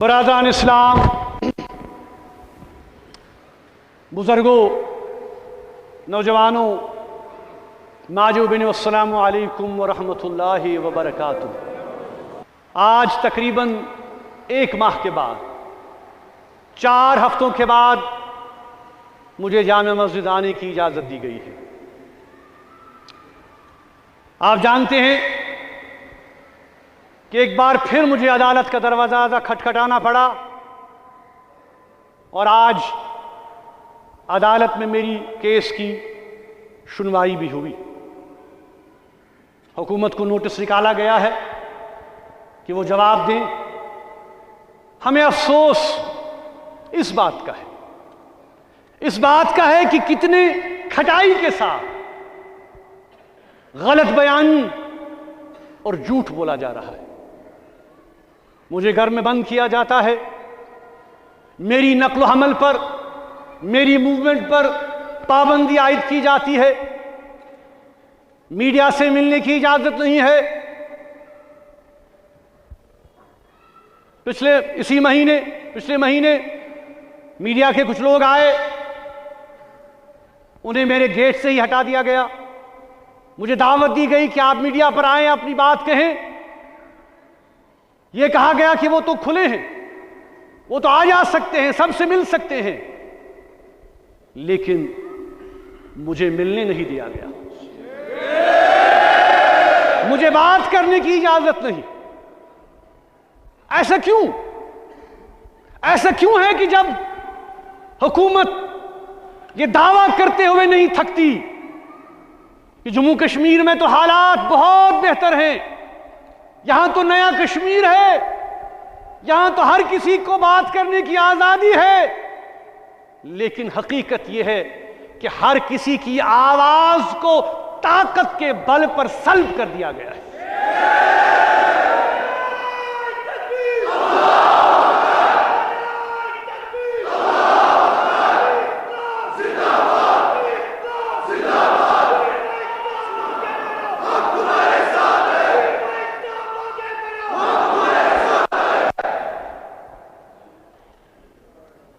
برادران اسلام، بزرگوں، نوجوانوں، ماجوبین، السلام علیکم ورحمۃ اللہ وبرکاتہ۔ آج تقریباً 1 ماہ کے بعد، 4 ہفتوں کے بعد مجھے جامع مسجد آنے کی اجازت دی گئی ہے۔ آپ جانتے ہیں کہ ایک بار پھر مجھے عدالت کا دروازہ کھٹکھٹانا پڑا، اور آج عدالت میں میری کیس کی سنوائی بھی ہوئی۔ حکومت کو نوٹس نکالا گیا ہے کہ وہ جواب دیں۔ ہمیں افسوس اس بات کا ہے کہ کتنے کھٹائی کے ساتھ غلط بیانی اور جھوٹ بولا جا رہا ہے۔ مجھے گھر میں بند کیا جاتا ہے، میری نقل و حمل پر، میری موومنٹ پر پابندی عائد کی جاتی ہے، میڈیا سے ملنے کی اجازت نہیں ہے۔ پچھلے مہینے میڈیا کے کچھ لوگ آئے، انہیں میرے گیٹ سے ہی ہٹا دیا گیا۔ مجھے دعوت دی گئی کہ آپ میڈیا پر آئیں، اپنی بات کہیں۔ یہ کہا گیا کہ وہ تو کھلے ہیں، وہ تو آ جا سکتے ہیں، سب سے مل سکتے ہیں، لیکن مجھے ملنے نہیں دیا گیا، مجھے بات کرنے کی اجازت نہیں۔ ایسا کیوں ہے کہ جب حکومت یہ دعویٰ کرتے ہوئے نہیں تھکتی کہ جموں کشمیر میں تو حالات بہت بہتر ہیں، یہاں تو نیا کشمیر ہے، یہاں تو ہر کسی کو بات کرنے کی آزادی ہے، لیکن حقیقت یہ ہے کہ ہر کسی کی آواز کو طاقت کے بل پر سلب کر دیا گیا ہے۔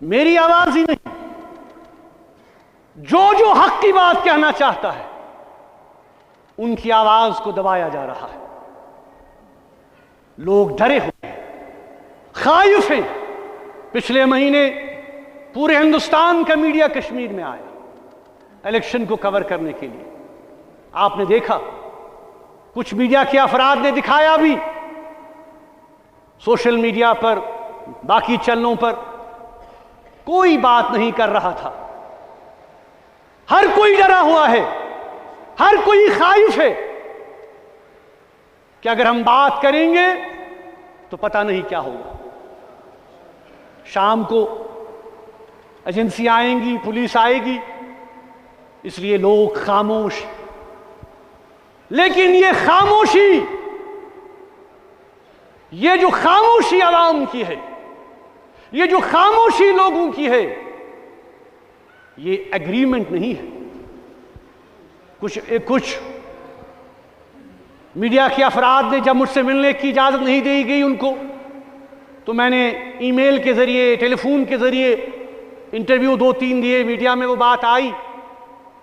میری آواز ہی نہیں، جو حق کی بات کہنا چاہتا ہے ان کی آواز کو دبایا جا رہا ہے۔ لوگ ڈرے ہوئے ہیں، خائف ہیں۔ پچھلے مہینے پورے ہندوستان کا میڈیا کشمیر میں آیا الیکشن کو کور کرنے کے لیے۔ آپ نے دیکھا، کچھ میڈیا کے افراد نے دکھایا بھی، سوشل میڈیا پر، باقی چینلوں پر کوئی بات نہیں کر رہا تھا۔ ہر کوئی ڈرا ہوا ہے، ہر کوئی خائف ہے کہ اگر ہم بات کریں گے تو پتہ نہیں کیا ہوگا۔ شام کو ایجنسی آئیں گی، پولیس آئے گی، اس لیے لوگ خاموش۔ لیکن یہ جو خاموشی عوام کی ہے، یہ جو خاموشی لوگوں کی ہے، یہ ایگریمنٹ نہیں ہے۔ کچھ میڈیا کے افراد نے جب مجھ سے ملنے کی اجازت نہیں دی گئی ان کو، تو میں نے ای میل کے ذریعے، ٹیلی فون کے ذریعے انٹرویو 2-3 دیے، میڈیا میں وہ بات آئی۔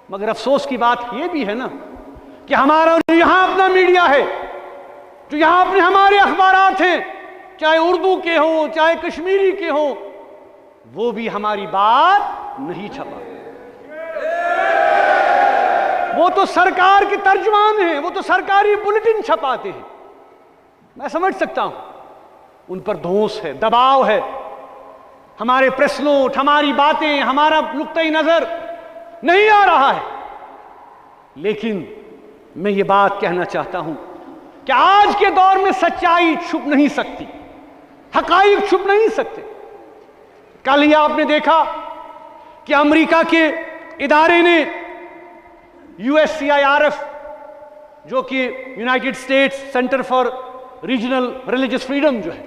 مگر افسوس کی بات یہ بھی ہے نا کہ ہمارا جو یہاں اپنا میڈیا ہے، جو یہاں اپنے ہمارے اخبارات ہیں، چاہے اردو کے ہوں، چاہے کشمیری کے ہوں، وہ بھی ہماری بات نہیں چھپا۔ وہ تو سرکار کے ترجمان ہیں، وہ تو سرکاری بلیٹن چھپاتے ہیں۔ میں سمجھ سکتا ہوں ان پر دھونس ہے، دباؤ ہے، ہمارے پریس نوٹ، ہماری باتیں، ہمارا نقطۂ نظر نہیں آ رہا ہے۔ لیکن میں یہ بات کہنا چاہتا ہوں کہ آج کے دور میں سچائی چھپ نہیں سکتی، حقائق چھپ نہیں سکتے۔ کل ہی آپ نے دیکھا کہ امریکہ کے ادارے نے USCIRF، جو کہ United States centre for regional religious freedom جو ہے،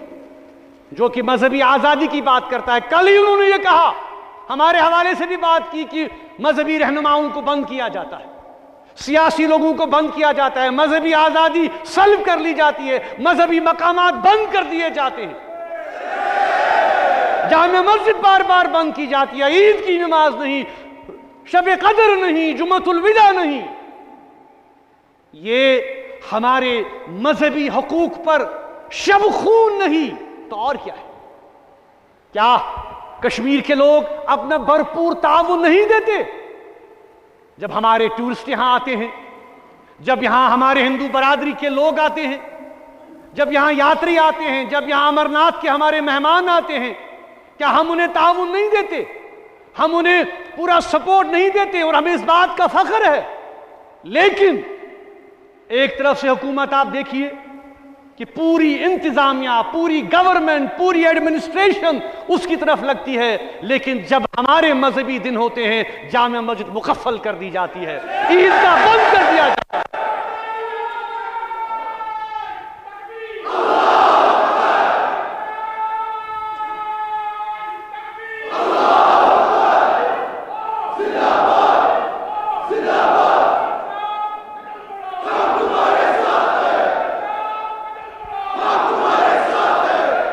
جو کہ مذہبی آزادی کی بات کرتا ہے، کل ہی انہوں نے یہ کہا، ہمارے حوالے سے بھی بات کی کہ مذہبی رہنماؤں کو بند کیا جاتا ہے، سیاسی لوگوں کو بند کیا جاتا ہے، مذہبی آزادی سلب کر لی جاتی ہے، مذہبی مقامات بند کر دیے جاتے ہیں۔ جامع مسجد بار بار بند کی جاتی ہے، عید کی نماز نہیں، شب قدر نہیں، جمعۃ الوداع نہیں. یہ ہمارے مذہبی حقوق پر شب خون نہیں تو اور کیا ہے؟ کیا کشمیر کے لوگ اپنا بھرپور تعاون نہیں دیتے؟ جب ہمارے ٹورسٹ یہاں آتے ہیں، جب یہاں ہمارے ہندو برادری کے لوگ آتے ہیں، جب یہاں یاتری آتے ہیں، جب یہاں امرناتھ کے ہمارے مہمان آتے ہیں، کیا ہم انہیں تعاون نہیں دیتے؟ ہم انہیں پورا سپورٹ نہیں دیتے؟ اور ہمیں اس بات کا فخر ہے. لیکن ایک طرف سے حکومت آپ دیکھیے کہ پوری انتظامیہ، پوری گورنمنٹ، پوری ایڈمنسٹریشن اس کی طرف لگتی ہے، لیکن جب ہمارے مذہبی دن ہوتے ہیں جامع مسجد مقفل کر دی جاتی ہے، عیدگاہ بند کر دیا جاتا ہے.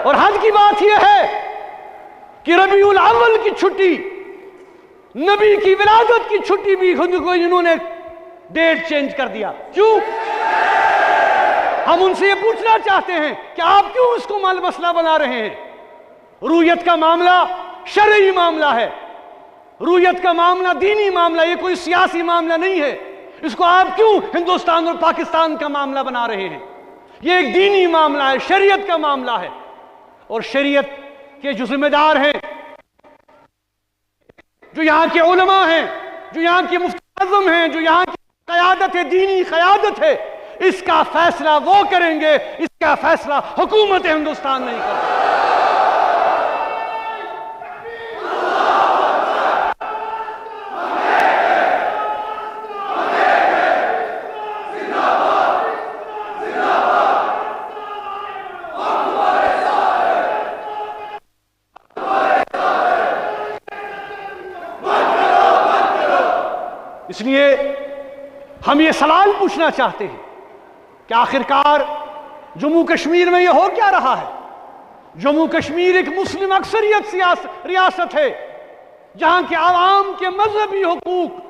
اور حد کی بات یہ ہے کہ ربیع الاول کی چھٹی، نبی کی ولادت کی چھٹی بھی انہوں نے ڈیٹ چینج کر دیا. کیوں؟ ہم ان سے یہ پوچھنا چاہتے ہیں کہ آپ کیوں اس کو مسئلہ بنا رہے ہیں؟ رویت کا معاملہ شرعی معاملہ ہے، رویت کا معاملہ دینی معاملہ، یہ کوئی سیاسی معاملہ نہیں ہے. اس کو آپ کیوں ہندوستان اور پاکستان کا معاملہ بنا رہے ہیں؟ یہ ایک دینی معاملہ ہے، شریعت کا معاملہ ہے. اور شریعت کے جو ذمہ دار ہیں، جو یہاں کے علماء ہیں، جو یہاں کے مفتی اعظم ہیں، جو یہاں کی قیادت ہے، دینی قیادت ہے، اس کا فیصلہ وہ کریں گے، اس کا فیصلہ حکومت ہندوستان نہیں کرے. اس لیے ہم یہ سوال پوچھنا چاہتے ہیں کہ آخرکار جموں کشمیر میں یہ ہو کیا رہا ہے؟ جموں کشمیر ایک مسلم اکثریت ریاست ہے، جہاں کے عوام کے مذہبی حقوق،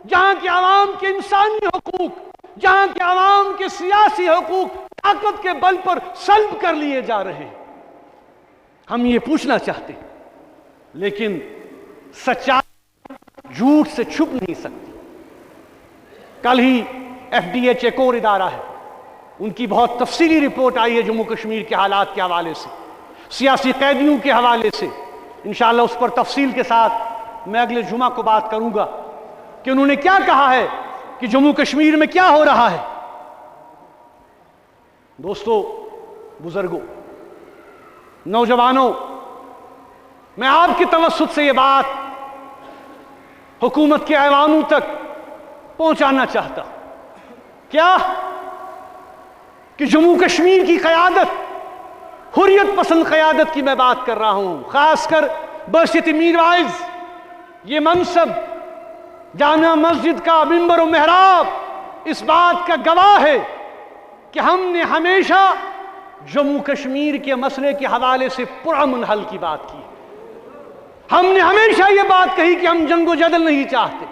جہاں کے عوام کے انسانی حقوق، جہاں کے عوام کے سیاسی حقوق طاقت کے بل پر سلب کر لیے جا رہے ہیں. ہم یہ پوچھنا چاہتے ہیں، لیکن سچائی جھوٹ سے چھپ نہیں سکتی. کل ہی FDH ایک اور ادارہ ہے، ان کی بہت تفصیلی رپورٹ آئی ہے جموں کشمیر کے حالات کے حوالے سے، سیاسی قیدیوں کے حوالے سے. انشاءاللہ اس پر تفصیل کے ساتھ میں اگلے جمعہ کو بات کروں گا کہ انہوں نے کیا کہا ہے کہ جموں کشمیر میں کیا ہو رہا ہے. دوستو، بزرگوں، نوجوانوں، میں آپ کے توسط سے یہ بات حکومت کے ایوانوں تک پہنچانا چاہتا ہوں. کیا کہ جموں کشمیر کی قیادت، حریت پسند قیادت کی میں بات کر رہا ہوں، خاص کر بحیثیت میروائز یہ منصب جامع مسجد کا منبر و محراب اس بات کا گواہ ہے کہ ہم نے ہمیشہ جموں کشمیر کے مسئلے کے حوالے سے پرامن حل کی بات کی. ہم نے ہمیشہ یہ بات کہی کہ ہم جنگ و جدل نہیں چاہتے.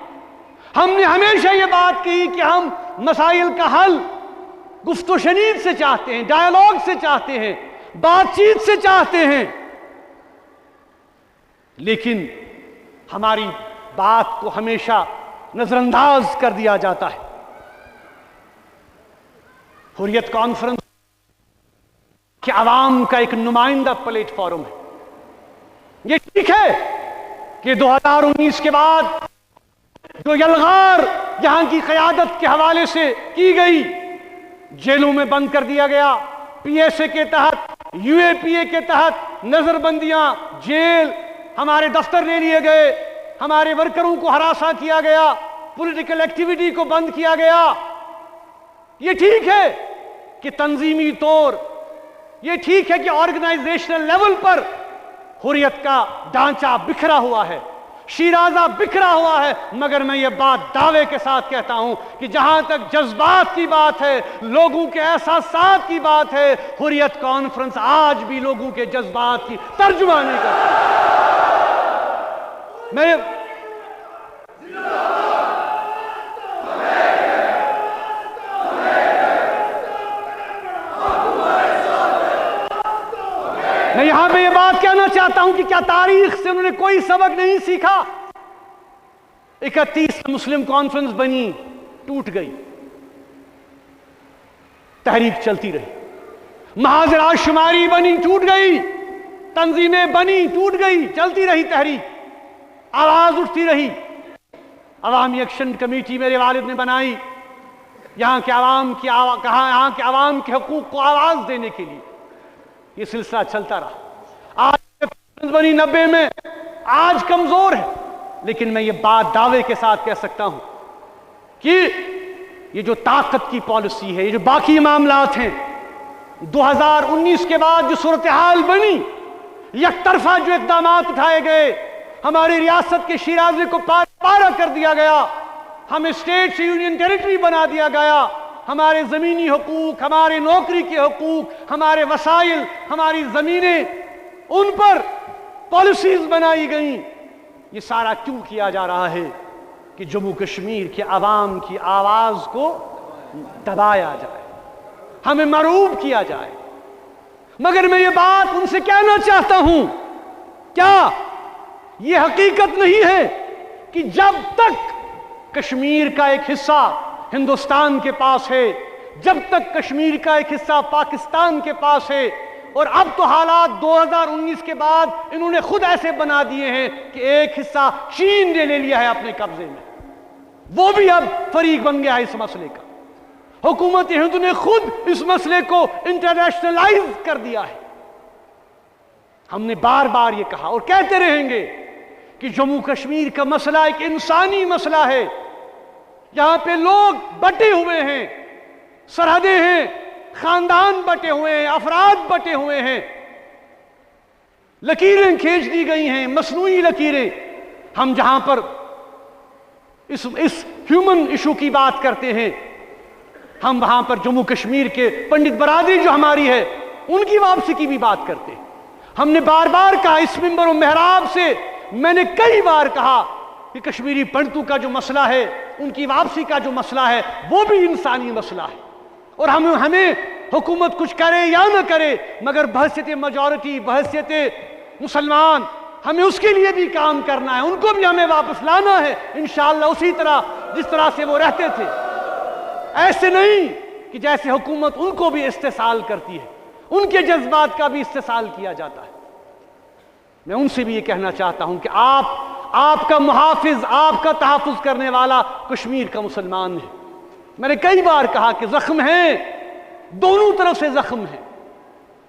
ہم نے ہمیشہ یہ بات کہی کہ ہم مسائل کا حل گفت و شنید سے چاہتے ہیں، ڈائیلاگ سے چاہتے ہیں، بات چیت سے چاہتے ہیں. لیکن ہماری بات کو ہمیشہ نظر انداز کر دیا جاتا ہے. حریت کانفرنس کہ عوام کا ایک نمائندہ پلیٹ فارم ہے. یہ ٹھیک ہے کہ 2019 کے بعد جو یلغار یہاں کی قیادت کے حوالے سے کی گئی، جیلوں میں بند کر دیا گیا، PSA کے تحت، UAPA کے تحت نظر بندیاں، جیل، ہمارے دفتر لے لیے گئے، ہمارے ورکروں کو ہراساں کیا گیا، پولیٹیکل ایکٹیویٹی کو بند کیا گیا. یہ ٹھیک ہے کہ تنظیمی طور، یہ ٹھیک ہے کہ آرگنائزیشنل لیول پر حریت کا ڈھانچہ بکھرا ہوا ہے، شیرازہ بکھرا ہوا ہے، مگر میں یہ بات دعوے کے ساتھ کہتا ہوں کہ جہاں تک جذبات کی بات ہے، لوگوں کے احساسات کی بات ہے، حریت کانفرنس آج بھی لوگوں کے جذبات کی ترجمہ نہیں کرتی. میں یہاں پہ یہ بات کہنا چاہتا ہوں کہ کیا تاریخ سے انہوں نے کوئی سبق نہیں سیکھا؟ 31 مسلم کانفرنس بنی، ٹوٹ گئی، تحریک چلتی رہی، محاذ راز شماری بنی، ٹوٹ گئی، تنظیمیں بنی، ٹوٹ گئی، چلتی رہی تحریک، آواز اٹھتی رہی۔ عوامی ایکشن کمیٹی میرے والد نے بنائی یہاں کے عوام کے حقوق کو آواز دینے کے لیے، یہ سلسلہ چلتا رہا۔ آج بنی 90 میں، آج کمزور ہے، لیکن میں یہ بات دعوے کے ساتھ کہہ سکتا ہوں کہ یہ جو طاقت کی پالیسی ہے، یہ جو باقی معاملات ہیں، 2019 کے بعد جو صورتحال بنی، یک طرفہ جو اقدامات اٹھائے گئے، ہماری ریاست کے شیرازے کو پارا کر دیا گیا، ہمیں اسٹیٹ سے یونین ٹیریٹری بنا دیا گیا، ہمارے زمینی حقوق، ہمارے نوکری کے حقوق، ہمارے وسائل، ہماری زمینیں، ان پر پالیسیز بنائی گئیں۔ یہ سارا کیوں کیا جا رہا ہے؟ کہ جموں کشمیر کے عوام کی آواز کو دبایا جائے، ہمیں مرعوب کیا جائے۔ مگر میں یہ بات ان سے کہنا چاہتا ہوں، کیا یہ حقیقت نہیں ہے کہ جب تک کشمیر کا ایک حصہ ہندوستان کے پاس ہے، جب تک کشمیر کا ایک حصہ پاکستان کے پاس ہے، اور اب تو حالات 2019 کے بعد انہوں نے خود ایسے بنا دیے ہیں کہ ایک حصہ چین نے لے لیا ہے اپنے قبضے میں، وہ بھی اب فریق بن گیا ہے اس مسئلے کا۔ حکومت ہند نے خود اس مسئلے کو انٹرنیشنلائز کر دیا ہے۔ ہم نے بار بار یہ کہا اور کہتے رہیں گے کہ جموں کشمیر کا مسئلہ ایک انسانی مسئلہ ہے، یہاں پہ لوگ بٹے ہوئے ہیں، سرحدیں ہیں، خاندان بٹے ہوئے ہیں، افراد بٹے ہوئے ہیں، لکیریں کھینچ دی گئی ہیں، مصنوعی لکیریں۔ ہم جہاں پر اس ہیومن ایشو کی بات کرتے ہیں، ہم وہاں پر جموں کشمیر کے پنڈت برادری جو ہماری ہے ان کی واپسی کی بھی بات کرتے ہیں۔ ہم نے بار بار کہا، اس منبر و محراب سے میں نے کئی بار کہا کہ کشمیری پنڈتوں کا جو مسئلہ ہے، ان کی واپسی کا جو مسئلہ ہے، وہ بھی انسانی مسئلہ ہے، اور ہمیں حکومت کچھ کرے یا نہ کرے، مگر بحیثیت میجورٹی، بحیثیت مسلمان، ہمیں اس کے لیے بھی کام کرنا ہے، ان کو بھی ہمیں واپس لانا ہے انشاءاللہ اسی طرح جس طرح سے وہ رہتے تھے۔ ایسے نہیں کہ جیسے حکومت ان کو بھی استحصال کرتی ہے، ان کے جذبات کا بھی استحصال کیا جاتا ہے۔ میں ان سے بھی یہ کہنا چاہتا ہوں کہ آپ کا محافظ، آپ کا تحفظ کرنے والا کشمیر کا مسلمان ہے۔ میں نے کئی بار کہا کہ زخم ہیں، دونوں طرف سے زخم ہیں،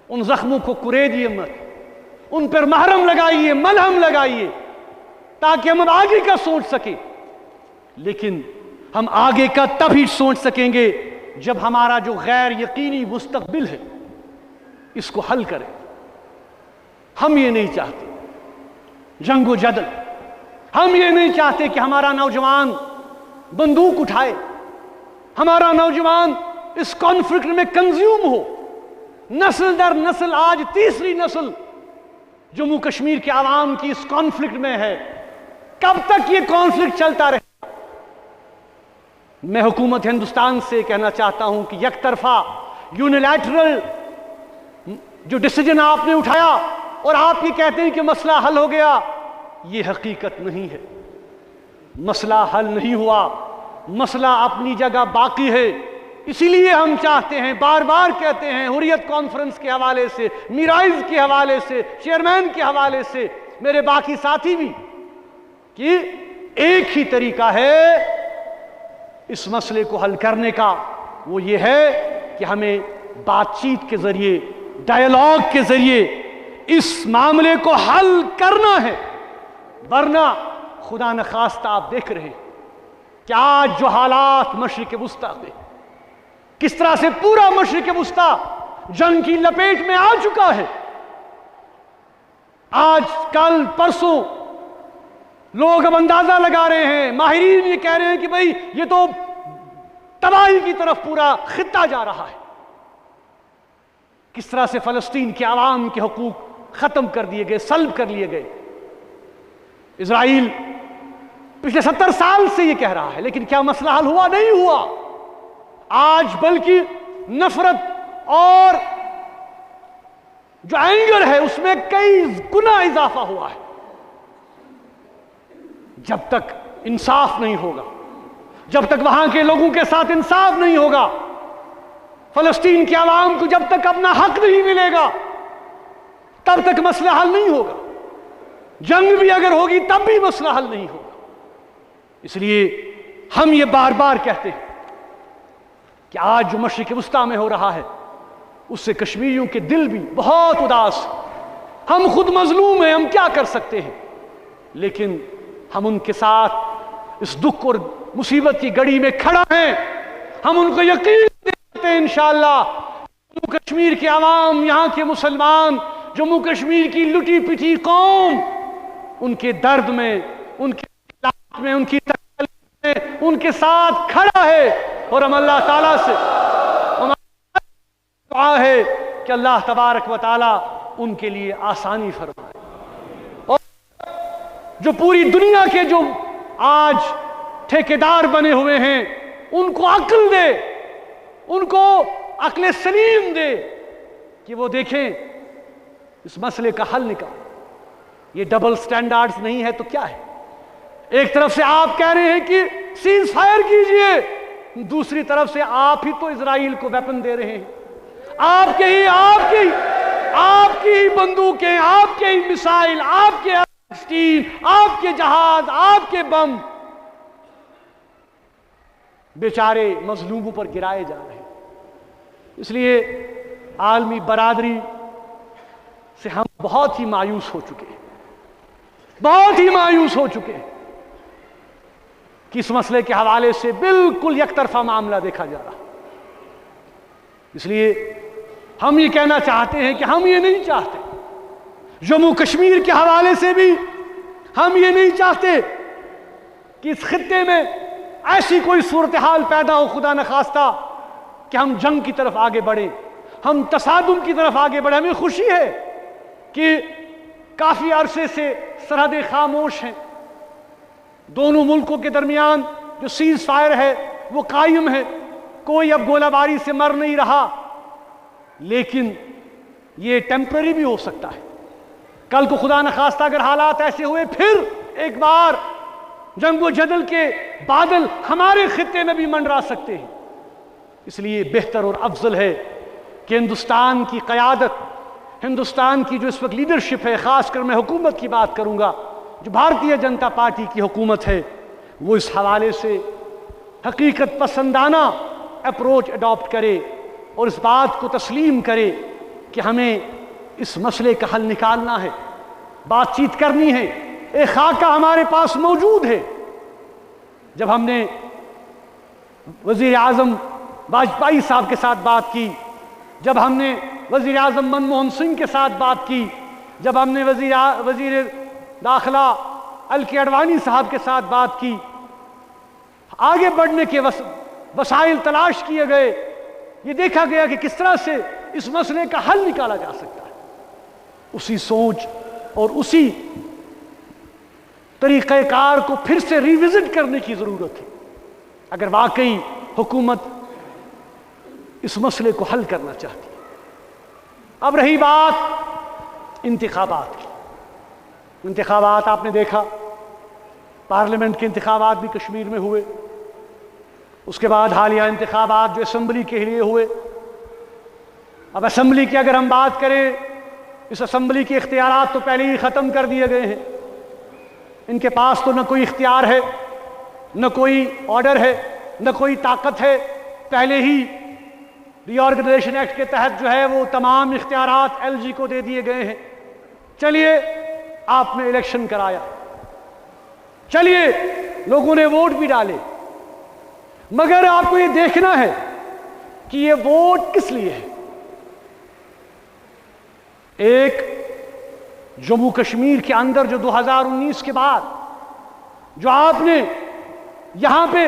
ان زخموں کو کریدیے مت، ان پر محرم لگائیے، ملہم لگائیے، تاکہ ہم آگے کا سوچ سکیں۔ لیکن ہم آگے کا تب ہی سوچ سکیں گے جب ہمارا جو غیر یقینی مستقبل ہے اس کو حل کریں۔ ہم یہ نہیں چاہتے جنگ و جدل، ہم یہ نہیں چاہتے کہ ہمارا نوجوان بندوق اٹھائے، ہمارا نوجوان اس کانفلکٹ میں کنزیوم ہو۔ نسل در نسل، آج تیسری نسل جموں کشمیر کے عوام کی اس کانفلکٹ میں ہے۔ کب تک یہ کانفلکٹ چلتا رہے؟ میں حکومت ہندوستان سے کہنا چاہتا ہوں کہ یک طرفہ یونیلیٹرل جو ڈیسیجن آپ نے اٹھایا اور آپ یہ کہتے ہیں کہ مسئلہ حل ہو گیا، یہ حقیقت نہیں ہے۔ مسئلہ حل نہیں ہوا، مسئلہ اپنی جگہ باقی ہے۔ اسی لیے ہم چاہتے ہیں، بار بار کہتے ہیں، حریت کانفرنس کے حوالے سے، میرائز کے حوالے سے، چیئرمین کے حوالے سے، میرے باقی ساتھی بھی، کہ ایک ہی طریقہ ہے اس مسئلے کو حل کرنے کا، وہ یہ ہے کہ ہمیں بات چیت کے ذریعے، ڈائیلاگ کے ذریعے اس معاملے کو حل کرنا ہے۔ ورنہ خدا نخواستہ آپ دیکھ رہے ہیں کہ آج جو حالات مشرق وسطیٰ میں، کس طرح سے پورا مشرق وسطیٰ جنگ کی لپیٹ میں آ چکا ہے۔ آج کل پرسوں لوگ اب اندازہ لگا رہے ہیں، ماہرین یہ کہہ رہے ہیں کہ بھئی یہ تو تباہی کی طرف پورا خطہ جا رہا ہے۔ کس طرح سے فلسطین کے عوام کے حقوق ختم کر دیے گئے، سلب کر لیے گئے۔ اسرائیل پچھلے 70 سال سے یہ کہہ رہا ہے، لیکن کیا مسئلہ حل ہوا؟ نہیں ہوا۔ آج بلکہ نفرت اور جو اینگر ہے اس میں کئی گنا اضافہ ہوا ہے۔ جب تک انصاف نہیں ہوگا، جب تک وہاں کے لوگوں کے ساتھ انصاف نہیں ہوگا، فلسطین کی عوام کو جب تک اپنا حق نہیں ملے گا، تب تک مسئلہ حل نہیں ہوگا۔ جنگ بھی اگر ہوگی تب بھی مسئلہ حل نہیں ہوگا۔ اس لیے ہم یہ بار بار کہتے ہیں کہ آج جو مشرق وسطیٰ میں ہو رہا ہے اس سے کشمیریوں کے دل بھی بہت اداس۔ ہم خود مظلوم ہیں، ہم کیا کر سکتے ہیں، لیکن ہم ان کے ساتھ اس دکھ اور مصیبت کی گھڑی میں کھڑا ہیں۔ ہم ان کو یقین دیتے ہیں انشاءاللہ جموں کشمیر کے عوام، یہاں کے مسلمان، جموں کشمیر کی لٹی پٹی قوم ان کے درد میں، ان کے حالات میں، ان کی تکلیف میں ان کے ساتھ کھڑا ہے، اور ہم اللہ تعالیٰ سے دعا ہے کہ اللہ تبارک و تعالیٰ ان کے لیے آسانی فرمائے، اور جو پوری دنیا کے جو آج ٹھیکیدار بنے ہوئے ہیں ان کو عقل دے، ان کو عقل سلیم دے کہ وہ دیکھیں اس مسئلے کا حل نکال۔ یہ ڈبل سٹینڈارڈز نہیں ہے تو کیا ہے؟ ایک طرف سے آپ کہہ رہے ہیں کہ سیز فائر کیجئے، دوسری طرف سے آپ ہی تو اسرائیل کو ویپن دے رہے ہیں۔ آپ کی ہی بندوقیں، آپ کے ہی میسائل، آپ کے اسٹیم، آپ کے جہاز، آپ کے بم بیچارے مظلوموں پر گرائے جا رہے ہیں۔ اس لیے عالمی برادری سے ہم بہت ہی مایوس ہو چکے ہیں، بہت ہی مایوس ہو چکے ہیں کہ اس مسئلے کے حوالے سے بالکل یک طرفہ معاملہ دیکھا جا رہا۔ اس لیے ہم یہ کہنا چاہتے ہیں کہ ہم یہ نہیں چاہتے، جموں کشمیر کے حوالے سے بھی ہم یہ نہیں چاہتے کہ اس خطے میں ایسی کوئی صورتحال پیدا ہو، خدا نخواستہ، کہ ہم جنگ کی طرف آگے بڑھیں، ہم تصادم کی طرف آگے بڑھیں۔ ہمیں خوشی ہے کہ کافی عرصے سے سرحدیں خاموش ہیں، دونوں ملکوں کے درمیان جو سیز فائر ہے وہ قائم ہے، کوئی اب گولہ باری سے مر نہیں رہا، لیکن یہ ٹیمپرری بھی ہو سکتا ہے۔ کل کو خدا نخواستہ اگر حالات ایسے ہوئے پھر ایک بار جنگ و جدل کے بادل ہمارے خطے میں بھی منڈرا سکتے ہیں۔ اس لیے بہتر اور افضل ہے کہ ہندوستان کی قیادت، ہندوستان کی جو اس وقت لیڈرشپ ہے، خاص کر میں حکومت کی بات کروں گا، جو بھارتیہ جنتا پارٹی کی حکومت ہے، وہ اس حوالے سے حقیقت پسندانہ اپروچ اڈاپٹ کرے اور اس بات کو تسلیم کرے کہ ہمیں اس مسئلے کا حل نکالنا ہے، بات چیت کرنی ہے۔ ایک خاکہ ہمارے پاس موجود ہے۔ جب ہم نے وزیر اعظم واجپئی صاحب کے ساتھ بات کی، جب ہم نے وزیر اعظم منموہن سنگھ کے ساتھ بات کی، جب ہم نے وزیر داخلہ ایل کے اڈوانی صاحب کے ساتھ بات کی، آگے بڑھنے کے وسائل تلاش کیے گئے، یہ دیکھا گیا کہ کس طرح سے اس مسئلے کا حل نکالا جا سکتا ہے۔ اسی سوچ اور اسی طریقہ کار کو پھر سے ریوزٹ کرنے کی ضرورت ہے اگر واقعی حکومت اس مسئلے کو حل کرنا چاہتی ہے۔ اب رہی بات انتخابات کی، انتخابات آپ نے دیکھا، پارلیمنٹ کے انتخابات بھی کشمیر میں ہوئے، اس کے بعد حالیہ انتخابات جو اسمبلی کے لیے ہوئے۔ اب اسمبلی کی اگر ہم بات کریں، اس اسمبلی کے اختیارات تو پہلے ہی ختم کر دیے گئے ہیں، ان کے پاس تو نہ کوئی اختیار ہے، نہ کوئی آرڈر ہے، نہ کوئی طاقت ہے، پہلے ہی ری آرگنائزیشن ایکٹ کے تحت جو ہے وہ تمام اختیارات ایل جی کو دے دیے گئے ہیں۔ چلیے آپ نے الیکشن کرایا، چلیے لوگوں نے ووٹ بھی ڈالے، مگر آپ کو یہ دیکھنا ہے کہ یہ ووٹ کس لیے ہے۔ ایک جموں کشمیر کے اندر جو 2019 کے بعد جو آپ نے یہاں پہ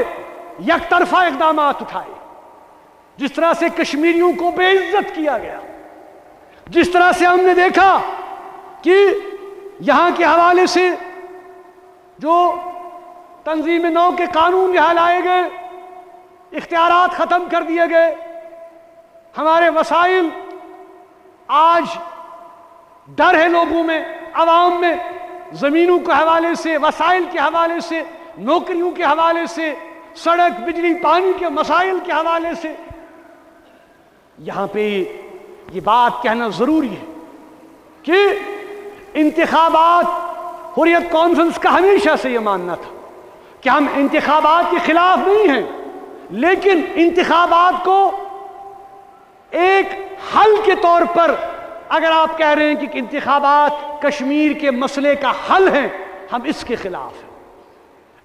یک طرفہ اقدامات اٹھائے، جس طرح سے کشمیریوں کو بے عزت کیا گیا، جس طرح سے ہم نے دیکھا کہ یہاں کے حوالے سے جو تنظیم نو کے قانون یہاں لائے گئے، اختیارات ختم کر دیے گئے، ہمارے وسائل، آج ڈر ہے لوگوں میں، عوام میں، زمینوں کے حوالے سے، وسائل کے حوالے سے، نوکریوں کے حوالے سے، سڑک، بجلی، پانی کے مسائل کے حوالے سے۔ یہاں پہ یہ بات کہنا ضروری ہے کہ انتخابات، حریت کانفرنس کا ہمیشہ سے یہ ماننا تھا کہ ہم انتخابات کے خلاف نہیں ہیں، لیکن انتخابات کو ایک حل کے طور پر، اگر آپ کہہ رہے ہیں کہ انتخابات کشمیر کے مسئلے کا حل ہیں، ہم اس کے خلاف ہیں۔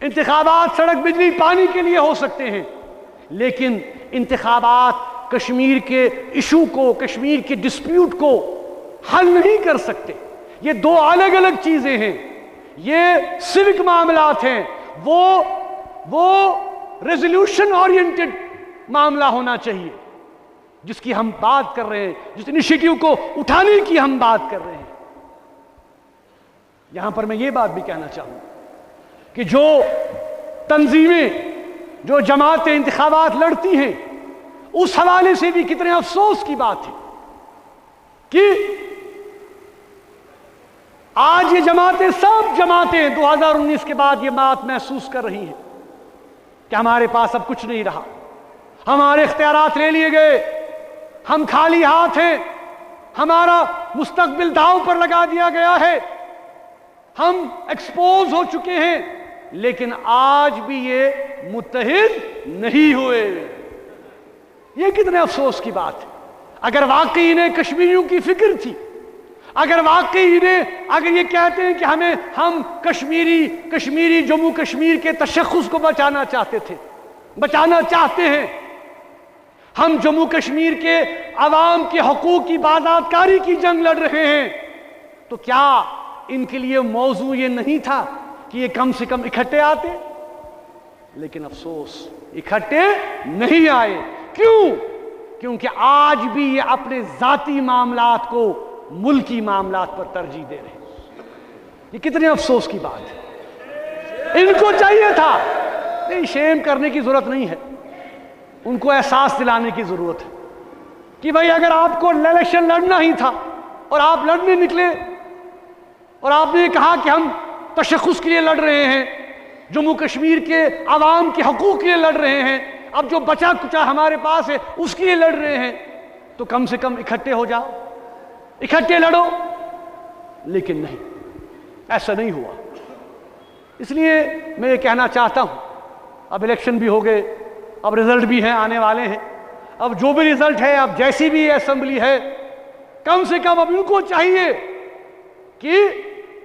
انتخابات سڑک، بجلی، پانی کے لیے ہو سکتے ہیں، لیکن انتخابات کشمیر کے ایشو کو، کشمیر کے ڈسپیوٹ کو حل نہیں کر سکتے۔ یہ دو الگ الگ چیزیں ہیں، یہ سیوک معاملات ہیں، وہ ریزولوشن اورینٹڈ معاملہ ہونا چاہیے جس کی ہم بات کر رہے ہیں، جس انیشیٹو کو اٹھانے کی ہم بات کر رہے ہیں۔ یہاں پر میں یہ بات بھی کہنا چاہوں کہ جو تنظیمیں، جو جماعتیں انتخابات لڑتی ہیں، اس حوالے سے بھی کتنے افسوس کی بات ہے کہ آج یہ جماعتیں، سب جماعتیں 2019 کے بعد یہ بات محسوس کر رہی ہیں کہ ہمارے پاس اب کچھ نہیں رہا، ہمارے اختیارات لے لیے گئے، ہم خالی ہاتھ ہیں، ہمارا مستقبل داؤ پر لگا دیا گیا ہے، ہم ایکسپوز ہو چکے ہیں، لیکن آج بھی یہ متحد نہیں ہوئے۔ یہ کتنے افسوس کی بات ہے۔ اگر واقعی انہیں کشمیریوں کی فکر تھی، اگر واقعی انہیں، اگر یہ کہتے ہیں کہ ہم کشمیری جموں کشمیر کے تشخص کو بچانا چاہتے ہیں، ہم جموں کشمیر کے عوام کے حقوق کی بازداشت کی جنگ لڑ رہے ہیں، تو کیا ان کے لیے موضوع یہ نہیں تھا کہ یہ کم سے کم اکٹھے آتے؟ لیکن افسوس، اکٹھے نہیں آئے۔ کیوں؟ کیونکہ آج بھی یہ اپنے ذاتی معاملات کو ملکی معاملات پر ترجیح دے رہے ہیں۔ یہ کتنے افسوس کی بات ہے۔ ان کو چاہیے تھا، نہیں، شیم کرنے کی ضرورت نہیں ہے، ان کو احساس دلانے کی ضرورت ہے کہ بھائی اگر آپ کو الیکشن لڑنا ہی تھا اور آپ لڑنے نکلے اور آپ نے کہا کہ ہم تشخص کے لیے لڑ رہے ہیں، جموں کشمیر کے عوام کے حقوق کے لیے لڑ رہے ہیں، اب جو بچا کچا ہمارے پاس ہے اس کے لیے لڑ رہے ہیں، تو کم سے کم اکٹھے ہو جاؤ، اکٹھے لڑو۔ لیکن نہیں، ایسا نہیں ہوا۔ اس لیے میں یہ کہنا چاہتا ہوں، اب الیکشن بھی ہو گئے، اب رزلٹ بھی ہیں، آنے والے ہیں، اب جو بھی رزلٹ ہے، اب جیسی بھی اسمبلی ہے، کم سے کم اب ان کو چاہیے کہ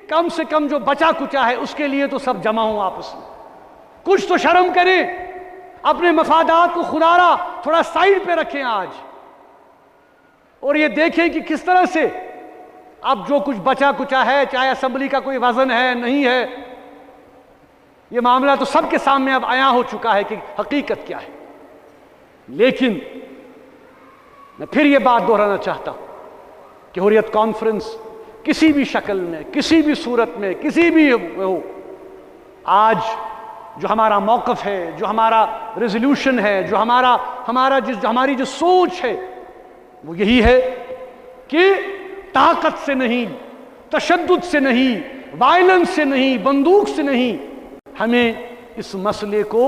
کم سے کم جو بچا کچا ہے اس کے لیے تو سب جمع ہوں آپس میں، کچھ تو شرم کریں، اپنے مفادات کو خدا را تھوڑا سائیڈ پہ رکھیں آج، اور یہ دیکھیں کہ کس طرح سے اب جو کچھ بچا کچا ہے، چاہے اسمبلی کا کوئی وزن ہے نہیں ہے، یہ معاملہ تو سب کے سامنے اب عیاں ہو چکا ہے کہ حقیقت کیا ہے۔ لیکن میں پھر یہ بات دہرانا چاہتا ہوں کہ حریت کانفرنس کسی بھی شکل میں، کسی بھی صورت میں، کسی بھی ہو، آج جو ہمارا موقف ہے، جو ہمارا ریزولوشن ہے، جو ہماری جو سوچ ہے، وہ یہی ہے کہ طاقت سے نہیں، تشدد سے نہیں، وائلنس سے نہیں، بندوق سے نہیں، ہمیں اس مسئلے کو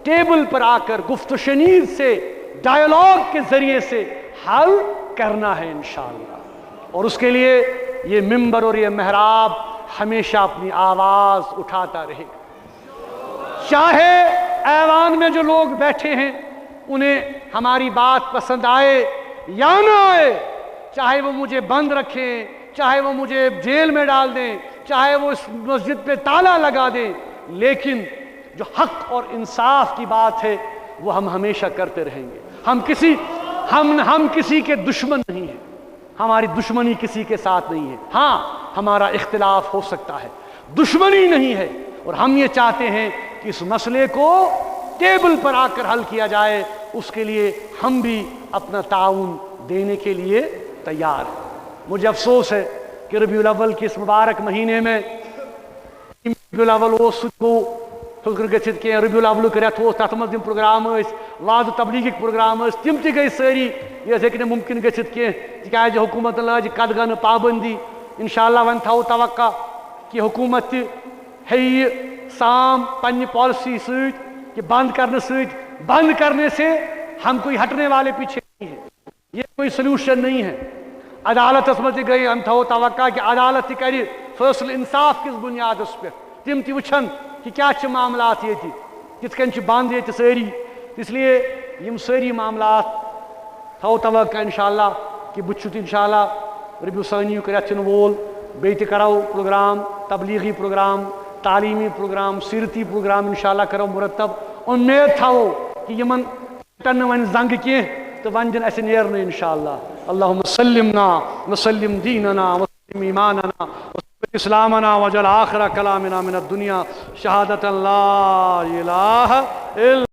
ٹیبل پر آ کر گفت و شنید سے، ڈائیلاگ کے ذریعے سے حل کرنا ہے انشاءاللہ۔ اور اس کے لیے یہ ممبر اور یہ محراب ہمیشہ اپنی آواز اٹھاتا رہے گا، چاہے ایوان میں جو لوگ بیٹھے ہیں انہیں ہماری بات پسند آئے یا نہ آئے، چاہے وہ مجھے بند رکھیں، چاہے وہ مجھے جیل میں ڈال دیں، چاہے وہ اس مسجد پہ تالا لگا دیں، لیکن جو حق اور انصاف کی بات ہے وہ ہم ہمیشہ کرتے رہیں گے۔ ہم کسی کے دشمن نہیں ہیں، ہماری دشمنی کسی کے ساتھ نہیں ہے، ہاں ہمارا اختلاف ہو سکتا ہے، دشمنی نہیں ہے، اور ہم یہ چاہتے ہیں کہ اس مسئلے کو ٹیبل پر آ کر حل کیا جائے، اس کے لیے ہم بھی اپنا تعاون دینے کے لیے تیار ہیں۔ مجھے افسوس ہے کہ ربیع الاول کے اس مبارک مہینے میں ربیع الاول سہ گو ہر گھت کی ربیع الاول رت تر مز پروگرام واض تبلیغ پروگرام تم تہ گئی ساری یہ ہیٚکہِ نہٕ ممکن گژھِتھ کینٛہہ تِکیٛازِ حکوٗمتن لاج قدغن پابندی انشاءاللہ وۄنۍ تھاوو توقع کہ حکومت تہ ہیٚیہِ یہِ سام پننہِ پالسی سۭتۍ کہ بند کرنے سے ہم کوئی ہٹنے والے پیچھے نہیں ہیں، یہ کوئی سلوشن نہیں ہے۔ عدالتس مز تہ گئی ہم تھاوو توقع کہ عدالت تہ کرِ فٲصلہٕ انصاف کس بنیادس پہ، تم تہ وٕچھن کہ کیا چھ معاملات ییٚتہِ کِتھ کٔنۍ چھِ بند ییٚتہِ سٲری، اس لیے یم سٲری معاملات تھاوو توقع انشاءاللہ کہ بہٕ چھُس انشاءاللہ ربیع ثانی رٮ۪تھ یِنہٕ وول بیٚیہِ تہِ کرو پروگرام، تبلیغی پروگرام، تعلیمی پروگرام، سیرتی پروگرام انشاءاللہ کرو مرتب۔ امید تھاوو کہ یمن ٹن نہٕ وۄنۍ زنگ کینٛہہ تہٕ وۄنۍ دِن اسہِ نیرنہٕ انشاءاللہ۔ اللہم سلمنا وسلم دیننا وسلم ایماننا وسلم اسلامنا وجل آخر کلامنا من الدنیا شہادت لا الہ الا